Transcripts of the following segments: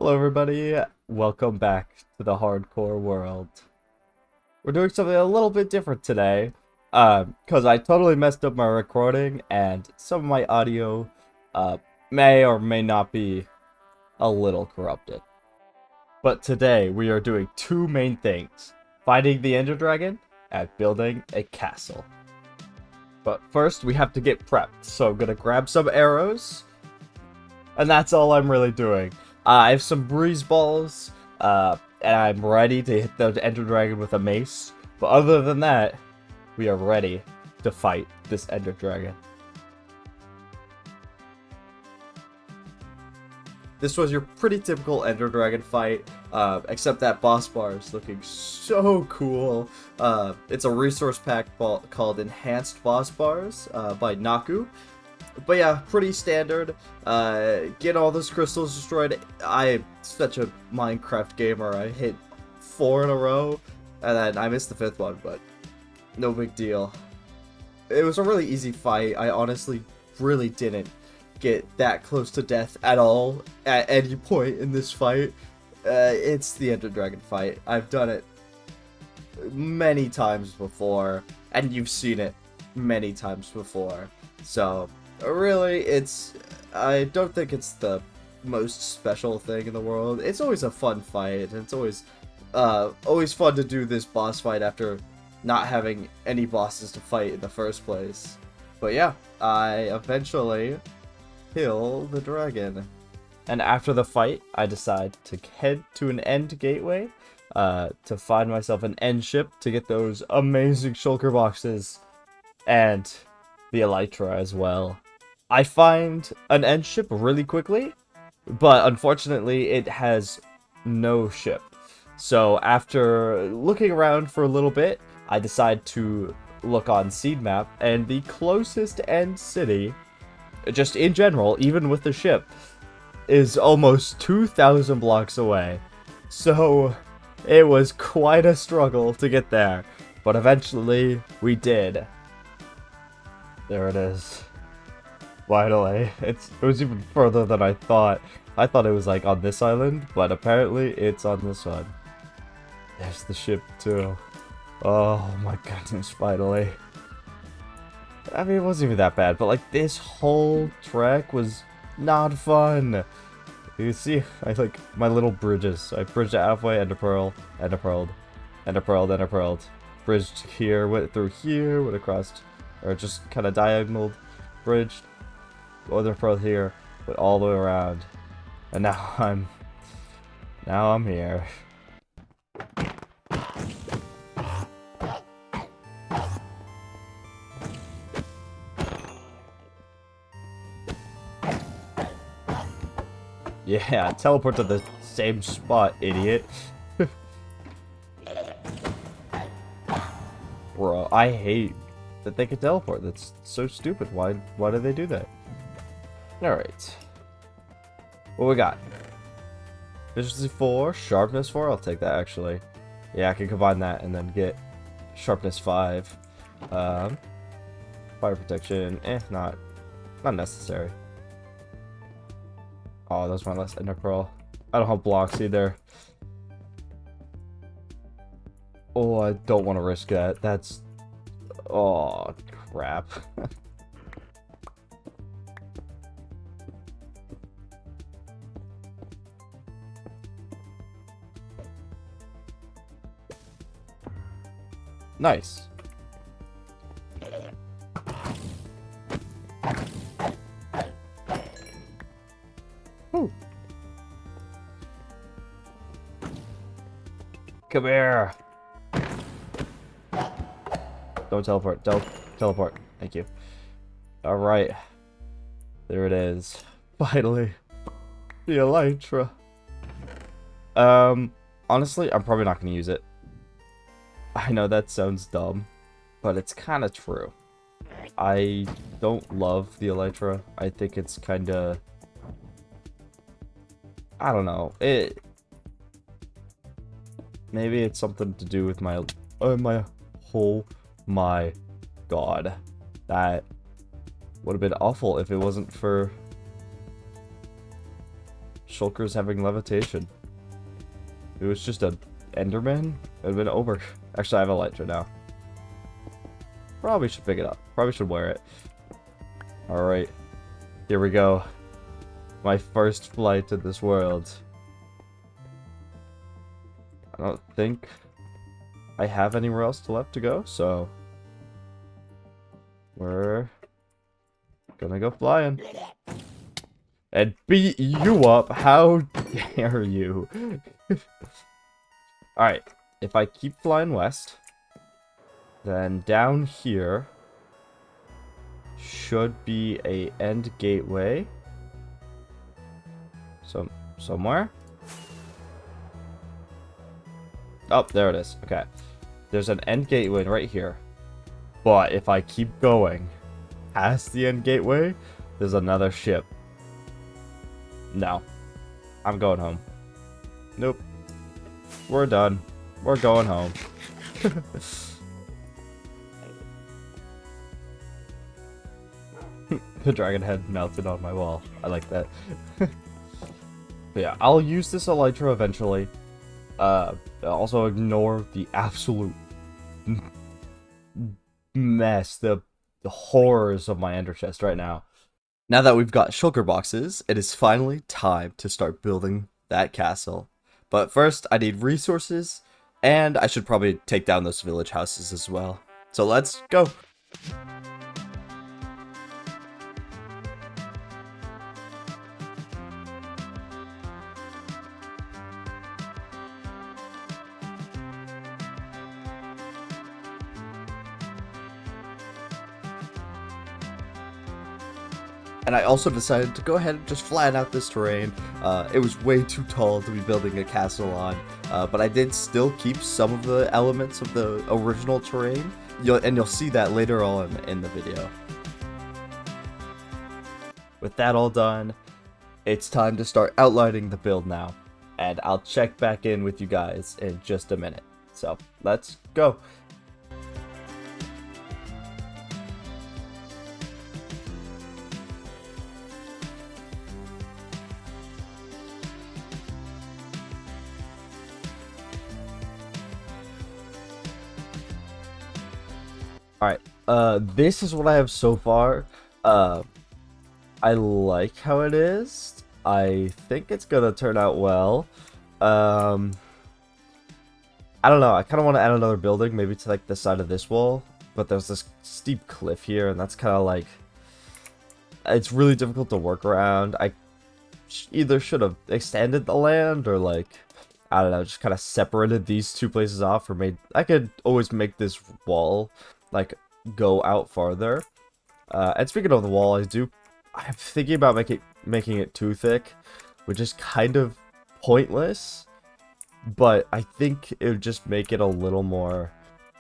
Hello everybody, welcome back to the hardcore world. We're doing something a little bit different today, because I totally messed up my recording and some of my audio may or may not be a little corrupted. But today we are doing two main things, fighting the Ender Dragon and building a castle. But first we have to get prepped, so I'm gonna grab some arrows, and that's all I'm really doing. I have some breeze balls, and I'm ready to hit the Ender Dragon with a mace. But other than that, we are ready to fight this Ender Dragon. This was your pretty typical Ender Dragon fight, except that boss bar is looking so cool. It's a resource pack called Enhanced Boss Bars by Naku. But yeah, pretty standard. Get all those crystals destroyed. I'm such a Minecraft gamer. I hit 4 in a row, and then I missed the 5th one, but no big deal. It was a really easy fight. I honestly really didn't get that close to death at all at any point in this fight. It's the Ender Dragon fight. I've done it many times before, and you've seen it many times before. So really, I don't think it's the most special thing in the world. It's always a fun fight, and it's always fun to do this boss fight after not having any bosses to fight in the first place. But yeah, I eventually kill the dragon. And after the fight, I decide to head to an end gateway to find myself an end ship to get those amazing shulker boxes and the elytra as well. I find an end ship really quickly, but unfortunately it has no ship. So after looking around for a little bit, I decide to look on Seed Map, and the closest end city, just in general, even with the ship, is almost 2,000 blocks away. So it was quite a struggle to get there, but eventually we did. There it is. Finally. It was even further than I thought. I thought it was like on this island, but apparently it's on this one. There's the ship too. Oh my goodness, finally. I mean, it wasn't even that bad, but like this whole trek was not fun. You see, I like my little bridges. I bridged it halfway, ender pearl, ender pearled, ender pearled, ender pearled. Bridged here, went through here, went across, or just kind of diagonal bridged. Ender pearl here, went all the way around, and now I'm here. Yeah, teleport to the same spot, idiot. Bro, I hate that they can teleport. That's so stupid. Why do they do that? Alright. What we got? Efficiency 4, sharpness 4. I'll take that actually. Yeah, I can combine that and then get sharpness 5. Fire protection, not necessary. Oh, that's my last ender pearl. I don't have blocks either. Oh, I don't want to risk that. That's... Oh, crap. Nice. Whew. Come here. Don't teleport. Don't teleport. Thank you. Alright. There it is. Finally. The elytra. Honestly, I'm probably not going to use it. I know that sounds dumb, but it's kind of true. I don't love the elytra. I think it's kind of... I don't know. Maybe it's something to do with my... Oh my god. That would have been awful if it wasn't for Shulker's having levitation. It was just a Enderman. It would have been over. Actually, I have a Elytra now. Probably should pick it up. Probably should wear it. Alright. Here we go. My first flight to this world. I don't think I have anywhere else left to go, so we're gonna go flying. And beat you up. How dare you? Alright, if I keep flying west, then down here should be a end gateway. Somewhere? Oh, there it is. Okay. There's an end gateway right here. But if I keep going past the end gateway, there's another ship. No. I'm going home. Nope. We're done. We're going home. The dragon head melted on my wall. I like that. But yeah, I'll use this Elytra eventually. Also ignore the absolute mess, the horrors of my ender chest right now. Now that we've got shulker boxes, it is finally time to start building that castle. But first, I need resources, and I should probably take down those village houses as well. So let's go! And I also decided to go ahead and just flatten out this terrain. It was way too tall to be building a castle on, but I did still keep some of the elements of the original terrain, and you'll see that later on in the video. With that all done, it's time to start outlining the build now, and I'll check back in with you guys in just a minute. So, let's go! Alright, this is what I have so far. I like how it is. I think it's gonna turn out well. I don't know, I kind of want to add another building, maybe to like the side of this wall. But there's this steep cliff here, and that's kind of like... It's really difficult to work around. I either should have extended the land, or like... I don't know, just kind of separated these two places off, or made... I could always make this wall... like go out farther. And speaking of the wall, I'm thinking about making it too thick, which is kind of pointless, but I think it would just make it a little more,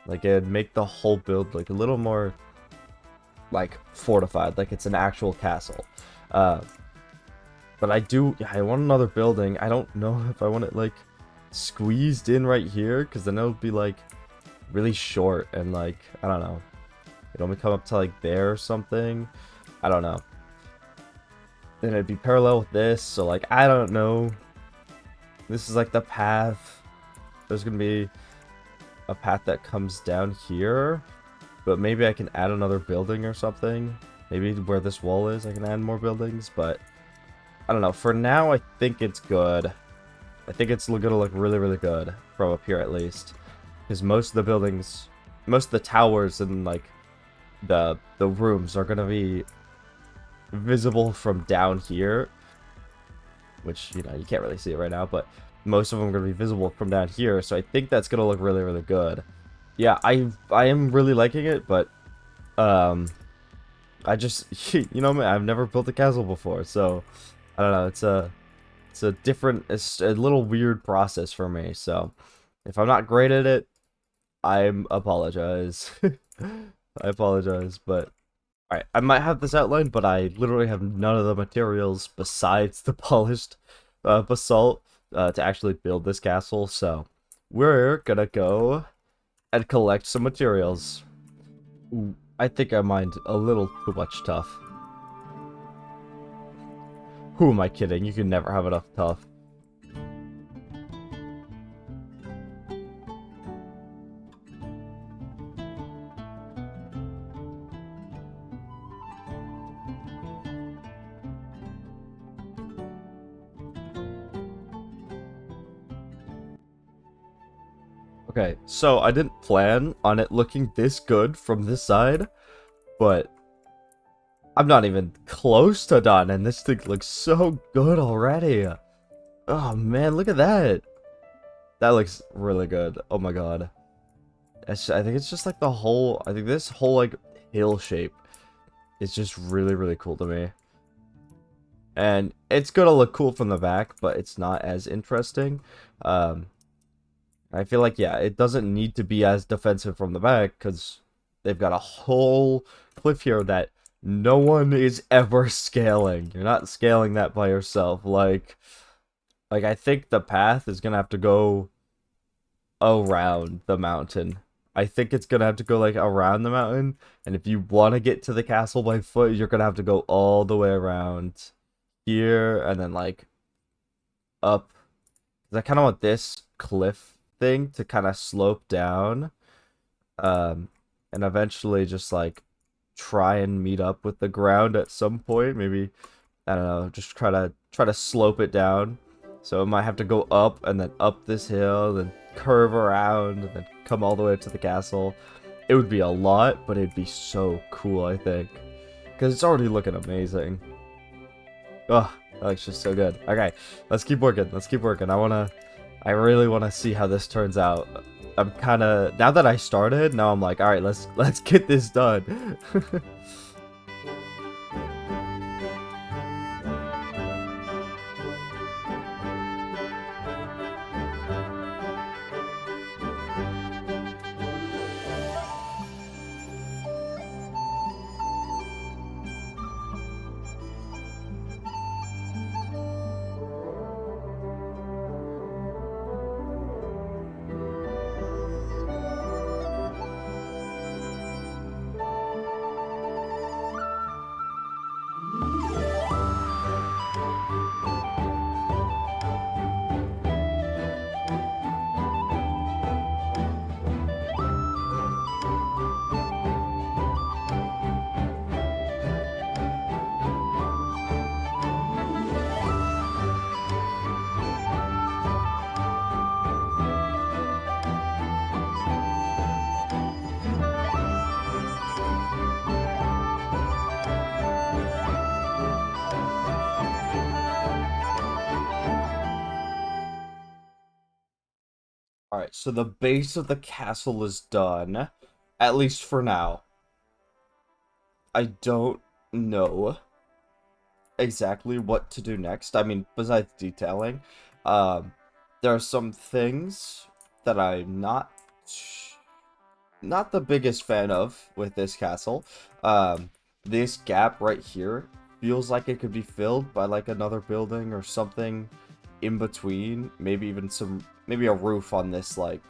like, it'd make the whole build like a little more like fortified, like it's an actual castle. But I want another building. I don't know if I want it like squeezed in right here, because then it'll be like really short, and like, I don't know, it'd only come up to like there or something. I don't know. Then it'd be parallel with this, so like, I don't know. This is like the path. There's gonna be a path that comes down here, but maybe I can add another building or something. Maybe where this wall is, I can add more buildings, but I don't know. For now, I think it's good. I think it's gonna look really, really good from up here at least. Because most of the buildings, most of the towers and like the rooms are gonna be visible from down here, which, you know, you can't really see it right now, but most of them are gonna be visible from down here. So I think that's gonna look really, really good. Yeah, I am really liking it, but I just you know, I've never built a castle before, so I don't know. It's a little weird process for me. So if I'm not great at it, I apologize. I apologize, but alright, I might have this outlined, but I literally have none of the materials besides the polished basalt to actually build this castle, so we're gonna go and collect some materials. Ooh, I think I mined a little too much stuff. Who am I kidding? You can never have enough tough. Okay, so I didn't plan on it looking this good from this side, but I'm not even close to done, and this thing looks so good already. Oh man, look at that. That looks really good. Oh my god. I think it's just like I think this whole like hill shape is just really, really cool to me. And it's gonna look cool from the back, but it's not as interesting. Um, I feel like, yeah, it doesn't need to be as defensive from the back, because they've got a whole cliff here that no one is ever scaling. You're not scaling that by yourself. Like I think the path is gonna have to go around the mountain. I think it's gonna have to go like around the mountain, and if you want to get to the castle by foot, you're gonna have to go all the way around here and then like up. 'Cause I kind of want this cliff thing to kind of slope down, um, and eventually just like try and meet up with the ground at some point. Maybe, I don't know, just try to slope it down. So it might have to go up and then up this hill, then curve around, and then come all the way to the castle. It would be a lot, but it'd be so cool, I think. Because it's already looking amazing. Ugh, that looks just so good. Okay, let's keep working. Let's keep working. I really wanna see how this turns out. I'm kinda, now that I started, now I'm like, alright, let's get this done. Alright, so the base of the castle is done. At least for now. I don't know exactly what to do next. I mean, besides detailing, um, there are some things that I'm not the biggest fan of with this castle. This gap right here feels like it could be filled by like another building or something in between. Maybe even maybe a roof on this like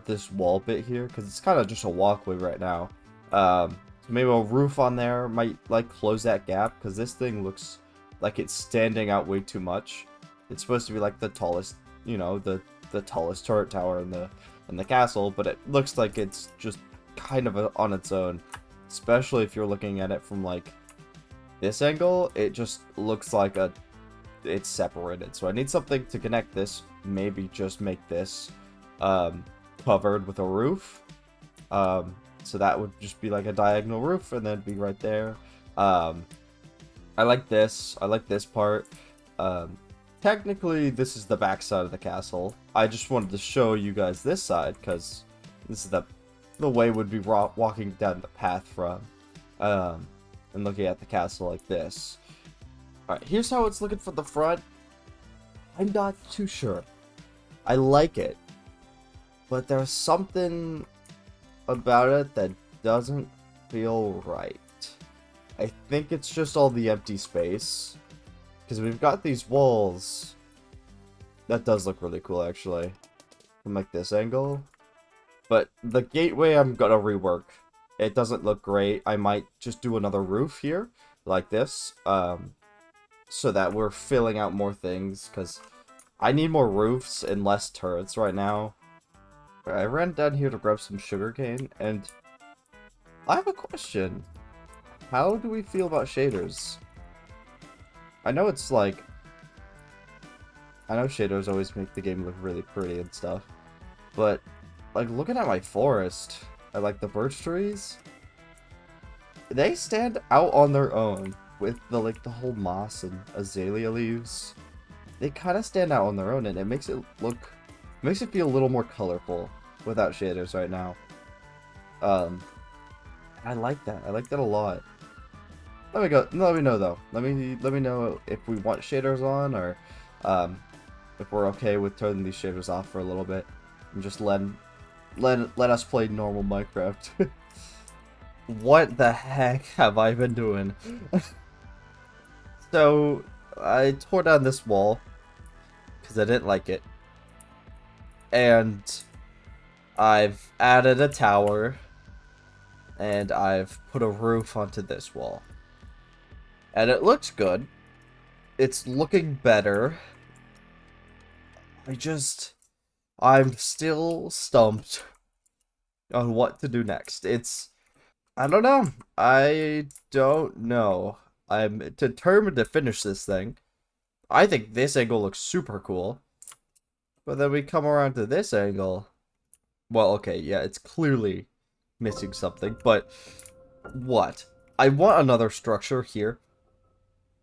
this wall bit here, because it's kind of just a walkway right now. So maybe a roof on there might like close that gap, because this thing looks like it's standing out way too much. It's supposed to be like the tallest, you know, the tallest turret tower in the castle, but it looks like it's just kind of on its own. Especially if you're looking at it from like this angle, it just looks like it's separated. So I need something to connect this. Maybe just make this covered with a roof. So that would just be like a diagonal roof, and then be right there. I like this. I like this part. Technically, this is the back side of the castle. I just wanted to show you guys this side, because this is the way would be walking down the path from, and looking at the castle like this. Alright, here's how it's looking from the front. I'm not too sure. I like it, but there's something about it that doesn't feel right. I think it's just all the empty space, because we've got these walls. That does look really cool, actually, from like this angle. But the gateway I'm gonna rework. It doesn't look great. I might just do another roof here, like this. so that we're filling out more things, because I need more roofs and less turrets right now. I ran down here to grab some sugarcane, and I have a question. How do we feel about shaders? I know it's like... I know shaders always make the game look really pretty and stuff, but, like, looking at my forest, I like the birch trees, they stand out on their own with the, like, the whole moss and azalea leaves. They kind of stand out on their own, and it makes it look... makes it feel a little more colorful without shaders right now. I like that. I like that a lot. Let me know though. Let me know if we want shaders on, or if we're okay with turning these shaders off for a little bit and just let us play normal Minecraft. What the heck have I been doing? So I tore down this wall because I didn't like it, and I've added a tower, and I've put a roof onto this wall. And it looks good. It's looking better. I'm still stumped on what to do next. I don't know. I don't know. I'm determined to finish this thing. I think this angle looks super cool. But then we come around to this angle. Well, okay, yeah, it's clearly missing something, but what? I want another structure here.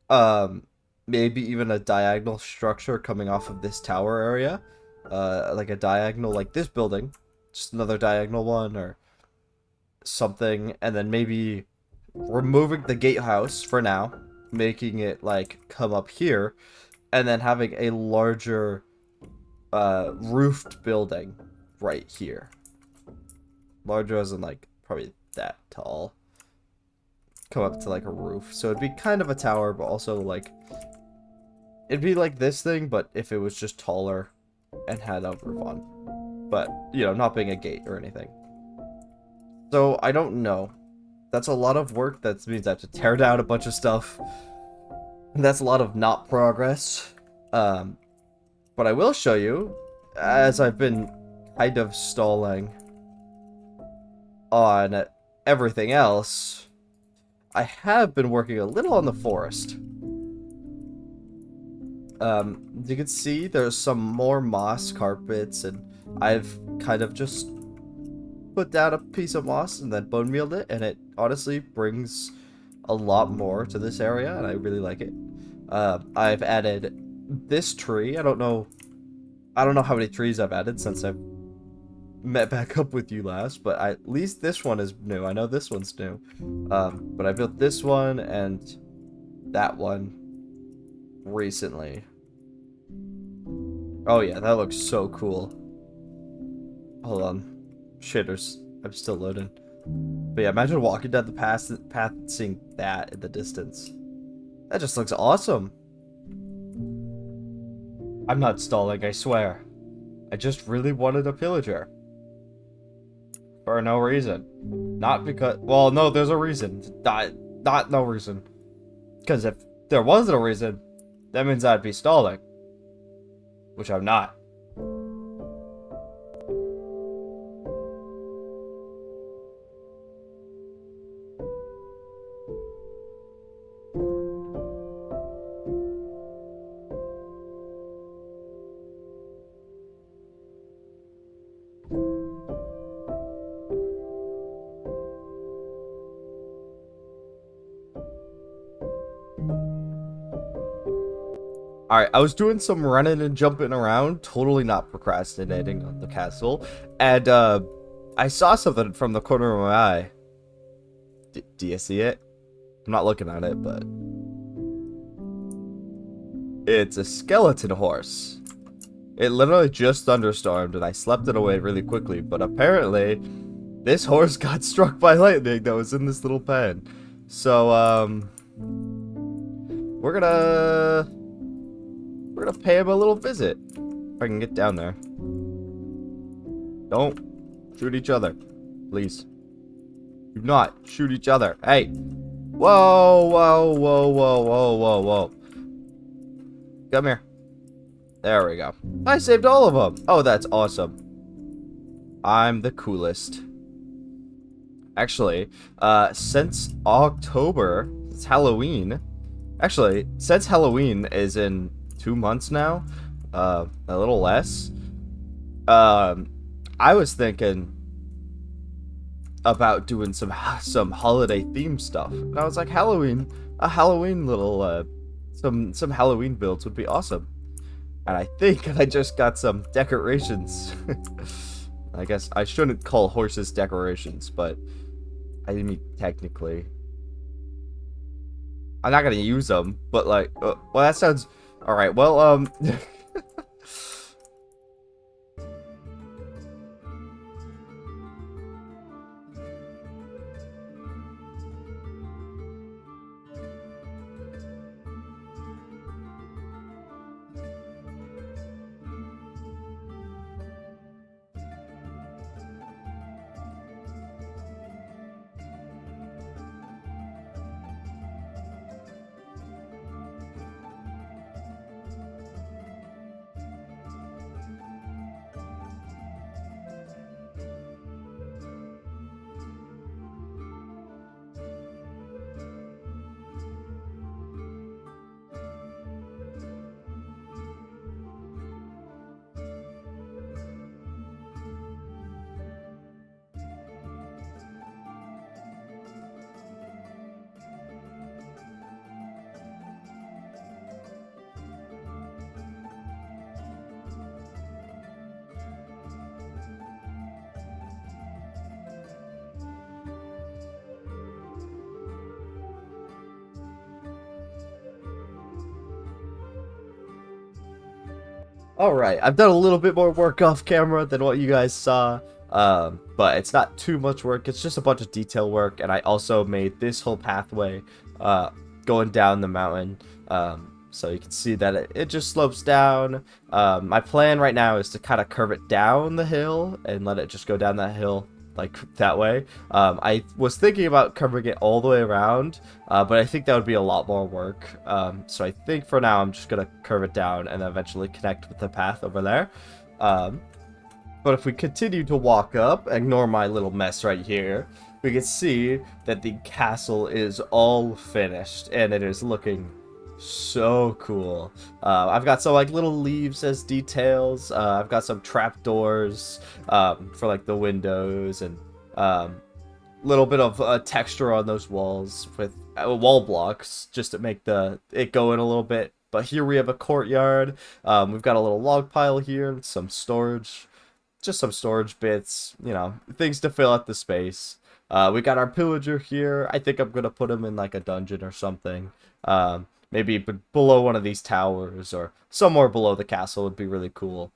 Maybe even a diagonal structure coming off of this tower area. Like a diagonal like this building. Just another diagonal one or something, and then maybe removing the gatehouse for now, making it like come up here, and then having a larger roofed building right here. Larger as in like probably that tall. Come up to like a roof. So it'd be kind of a tower, but also like it'd be like this thing, but if it was just taller and had a roof on. But, you know, not being a gate or anything. So I don't know. That's a lot of work. That means I have to tear down a bunch of stuff. And that's a lot of not progress. But I will show you, as I've been kind of stalling on everything else, I have been working a little on the forest. You can see there's some more moss carpets, and I've kind of just put down a piece of moss and then bone mealed it, and it honestly brings a lot more to this area, and I really like it. I've added this tree. I don't know how many trees I've added since I've met back up with you last, but at least this one is new. I know this one's new. But I built this one and that one recently. Oh yeah, that looks so cool. Hold on. Shitters. I'm still loading. But yeah, imagine walking down the path and seeing that in the distance. That just looks awesome. I'm not stalling, I swear. I just really wanted a pillager. For no reason. Not because... Well, no, there's a reason. Not no reason. Because if there was no reason, that means I'd be stalling. Which I'm not. Alright, I was doing some running and jumping around, totally not procrastinating on the castle, and I saw something from the corner of my eye. Do you see it? I'm not looking at it, but... It's a skeleton horse. It literally just thunderstormed, and I slept it away really quickly, but apparently, this horse got struck by lightning that was in this little pen. So, we're gonna pay him a little visit. If I can get down there. Don't shoot each other. Please. Do not shoot each other. Hey. Whoa, whoa, whoa, whoa, whoa, whoa, whoa. Come here. There we go. I saved all of them. Oh, that's awesome. I'm the coolest. Actually, since October, it's Halloween. Actually, since Halloween is in 2 months now, a little less, I was thinking about doing some holiday theme stuff. And I was like, a Halloween little, some Halloween builds would be awesome. And I think I just got some decorations. I guess I shouldn't call horses decorations, but I mean, technically. I'm not gonna use them, but like, well, that sounds... Alright, well, alright, I've done a little bit more work off camera than what you guys saw, but it's not too much work, it's just a bunch of detail work, and I also made this whole pathway, going down the mountain, so you can see that it just slopes down. My plan right now is to kind of curve it down the hill, and let it just go down that hill, like that way. I was thinking about covering it all the way around, but I think that would be a lot more work. So I think for now I'm just gonna curve it down and then eventually connect with the path over there. But if we continue to walk up, ignore my little mess right here, we can see that the castle is all finished and it is looking so cool. I've got some like little leaves as details. I've got some trapdoors for like the windows, and little bit of texture on those walls with wall blocks just to make it go in a little bit. But here we have a courtyard. We've got a little log pile here and some storage, just some storage bits, you know, things to fill out the space. We got our pillager here. I think I'm gonna put him in like a dungeon or something. Maybe below one of these towers or somewhere below the castle would be really cool.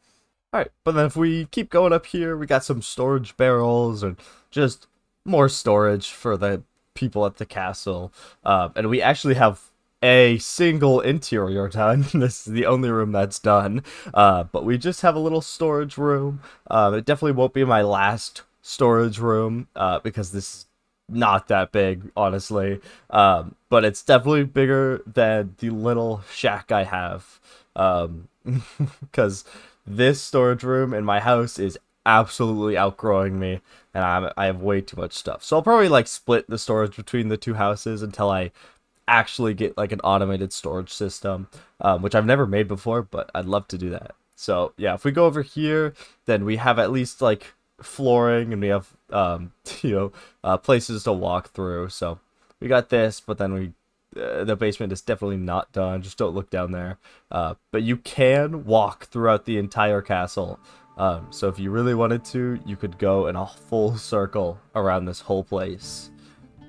Alright, but then if we keep going up here, we got some storage barrels and just more storage for the people at the castle. And we actually have a single interior done. This is the only room that's done. But we just have a little storage room. It definitely won't be my last storage room because this is not that big, honestly. But it's definitely bigger than the little shack I have. Because this storage room in my house is absolutely outgrowing me, and I have way too much stuff. So I'll probably like split the storage between the two houses until I actually get like an automated storage system, which I've never made before, but I'd love to do that. So yeah, if we go over here, then we have at least like flooring, and we have places to walk through. So we got this, but then the basement is definitely not done. Just don't look down there. But you can walk throughout the entire castle. So if you really wanted to, you could go in a full circle around this whole place.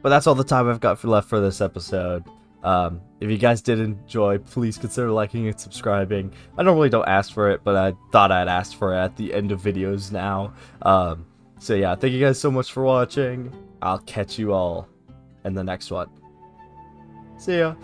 But that's all the time I've got left for this episode. If you guys did enjoy, please consider liking and subscribing. I normally don't ask for it, but I thought I'd ask for it at the end of videos now. So yeah, thank you guys so much for watching. I'll catch you all in the next one. See ya.